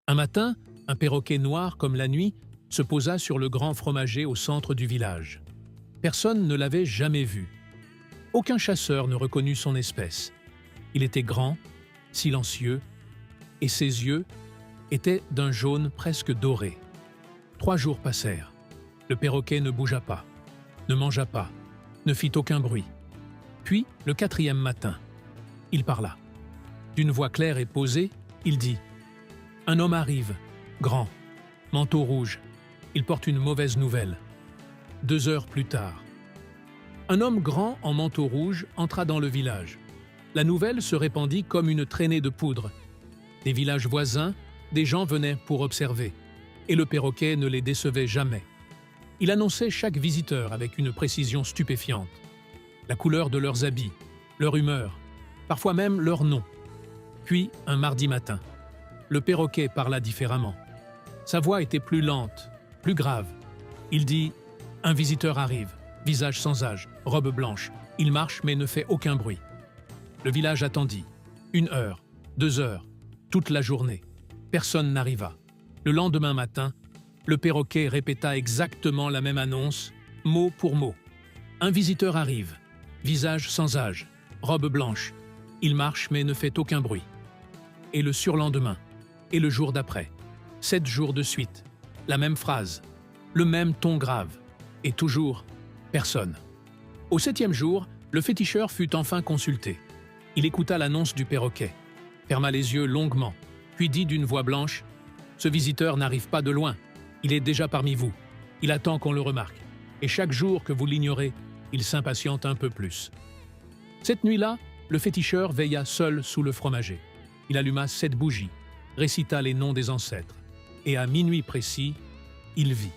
Un matin, un perroquet noir comme la nuit se posa sur le grand fromager au centre du village. Personne ne l'avait jamais vu. Aucun chasseur ne reconnut son espèce. Il était grand, silencieux, et ses yeux étaient d'un jaune presque doré. 3 jours passèrent. Le perroquet ne bougea pas, ne mangea pas, ne fit aucun bruit. Puis, le 4e matin, il parla. D'une voix claire et posée, il dit « Un homme arrive, grand, manteau rouge. Il porte une mauvaise nouvelle. » 2 heures plus tard. Un homme grand en manteau rouge entra dans le village. La nouvelle se répandit comme une traînée de poudre. Des villages voisins, des gens venaient pour observer. Et le perroquet ne les décevait jamais. Il annonçait chaque visiteur avec une précision stupéfiante. La couleur de leurs habits, leur humeur, parfois même leur nom. Puis, un mardi matin, le perroquet parla différemment. Sa voix était plus lente, plus grave. Il dit « Un visiteur arrive, visage sans âge, robe blanche. Il marche mais ne fait aucun bruit. » Le village attendit. 1 heure, 2 heures, toute la journée. Personne n'arriva. Le lendemain matin, le perroquet répéta exactement la même annonce, mot pour mot. « Un visiteur arrive, visage sans âge, robe blanche. Il marche mais ne fait aucun bruit. » Et le surlendemain, et le jour d'après, 7 jours de suite, la même phrase, le même ton grave, et toujours personne. Au 7e jour, le féticheur fut enfin consulté. Il écouta l'annonce du perroquet, ferma les yeux longuement, puis dit d'une voix blanche « Ce visiteur n'arrive pas de loin, il est déjà parmi vous. Il attend qu'on le remarque, et chaque jour que vous l'ignorez, il s'impatiente un peu plus. » Cette nuit-là, le féticheur veilla seul sous le fromager. Il alluma 7 bougies, récita les noms des ancêtres, et à minuit précis, il vit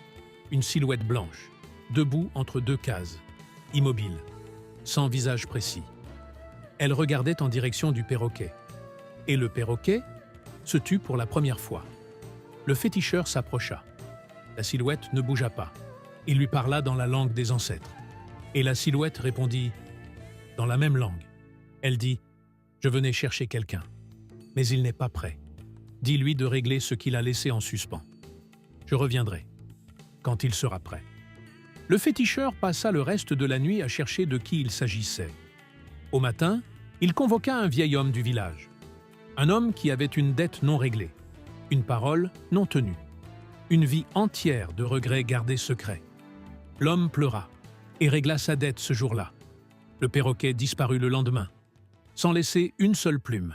une silhouette blanche, debout entre 2 cases, immobile, sans visage précis. Elle regardait en direction du perroquet. Et le perroquet se tut pour la première fois. Le féticheur s'approcha. La silhouette ne bougea pas. Il lui parla dans la langue des ancêtres. Et la silhouette répondit dans la même langue. Elle dit « Je venais chercher quelqu'un, mais il n'est pas prêt. Dis-lui de régler ce qu'il a laissé en suspens. Je reviendrai, quand il sera prêt. » Le féticheur passa le reste de la nuit à chercher de qui il s'agissait. Au matin, il convoqua un vieil homme du village. Un homme qui avait une dette non réglée, une parole non tenue, une vie entière de regrets gardés secrets. L'homme pleura et régla sa dette ce jour-là. Le perroquet disparut le lendemain, sans laisser une seule plume.